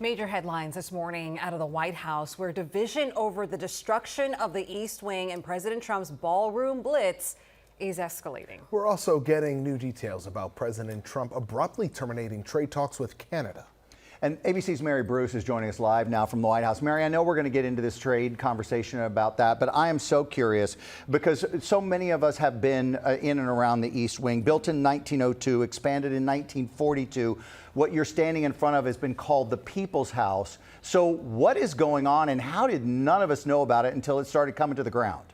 Major headlines this morning out of the White House, where division over the destruction of the East Wing and President Trump's ballroom blitz is escalating. We're also getting new details about President Trump abruptly terminating trade talks with Canada. And ABC's Mary Bruce is joining us live now from the White House. Mary, I know we're going to get into this trade conversation about that, but I am so curious because so many of us have been in and around the East Wing. Built in 1902, expanded in 1942. What you're standing in front of has been called the People's House. So what is going on, and how did none of us know about it until it started coming to the ground?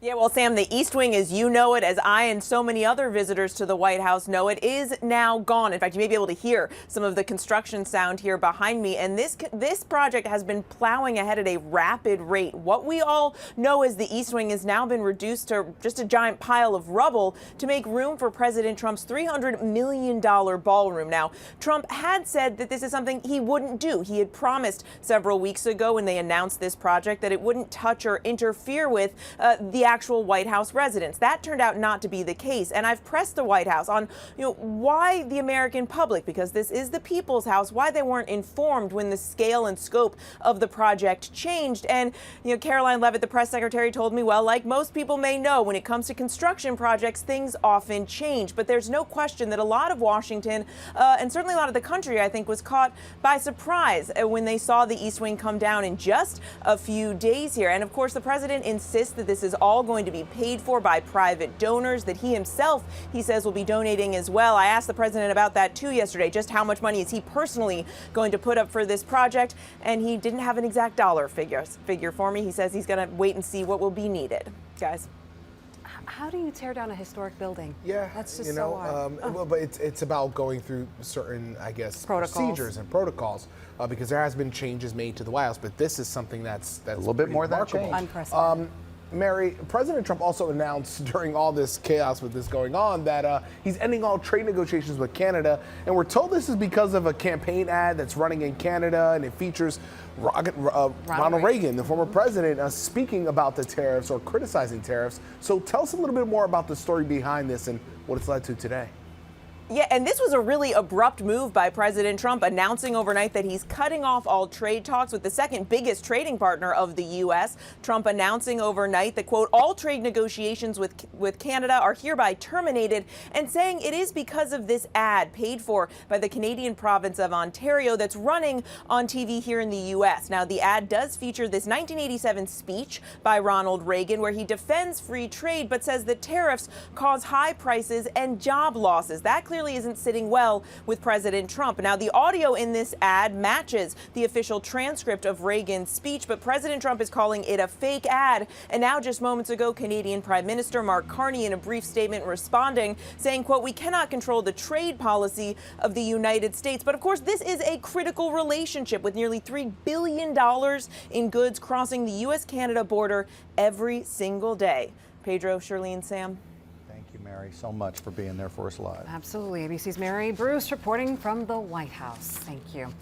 Yeah, well, Sam, the East Wing, as you know it, as I and so many other visitors to the White House know it, is now gone. In fact, you may be able to hear some of the construction sound here behind me. And this project has been plowing ahead at a rapid rate. What we all know is the East Wing has now been reduced to just a giant pile of rubble to make room for President Trump's $300 million ballroom. Now, Trump had said that this is something he wouldn't do. He had promised several weeks ago when they announced this project that it wouldn't touch or interfere with the actual White House residents. That turned out not to be the case. And I've pressed the White House on, why the American public, because this is the People's House, why they weren't informed when the scale and scope of the project changed. And, Caroline Leavitt, the press secretary, told me, well, like most people may know, when it comes to construction projects, things often change. But there's no question that a lot of Washington, and certainly a lot of the country, I think, was caught by surprise when they saw the East Wing come down in just a few days here. And of course, the president insists that this is all going to be paid for by private donors, that he himself, he says, will be donating as well. I asked the president about that too yesterday, just how much money is he personally going to put up for this project, and he didn't have an exact dollar figure for me. He says he's going to wait and see what will be needed. Guys. How do you tear down a historic building? Yeah, that's just so hard. Well, but it's about going through certain, I guess, procedures and protocols, because there has been changes made to the White House, but this is something that's a little bit more than change. Unprecedented. Mary, President Trump also announced during all this chaos with this going on that he's ending all trade negotiations with Canada. And we're told this is because of a campaign ad that's running in Canada, and it features Ronald Reagan, the former president, speaking about the tariffs or criticizing tariffs. So tell us a little bit more about the story behind this and what it's led to today. Yeah, and this was a really abrupt move by President Trump, announcing overnight that he's cutting off all trade talks with the second biggest trading partner of the U.S. Trump announcing overnight that, quote, all trade negotiations with Canada are hereby terminated, and saying it is because of this ad paid for by the Canadian province of Ontario that's running on TV here in the U.S. Now, the ad does feature this 1987 speech by Ronald Reagan where he defends free trade but says that tariffs cause high prices and job losses. That clearly isn't sitting well with President Trump. Now, the audio in this ad matches the official transcript of Reagan's speech, but President Trump is calling it a fake ad. And now, just moments ago, Canadian Prime Minister Mark Carney, in a brief statement responding, saying, quote, we cannot control the trade policy of the United States. But of course, this is a critical relationship with nearly $3 billion in goods crossing the U.S.-Canada border every single day. Pedro, Shirlene, Sam. Thank you, Mary, so much for being there for us live. Absolutely. ABC's Mary Bruce reporting from the White House. Thank you.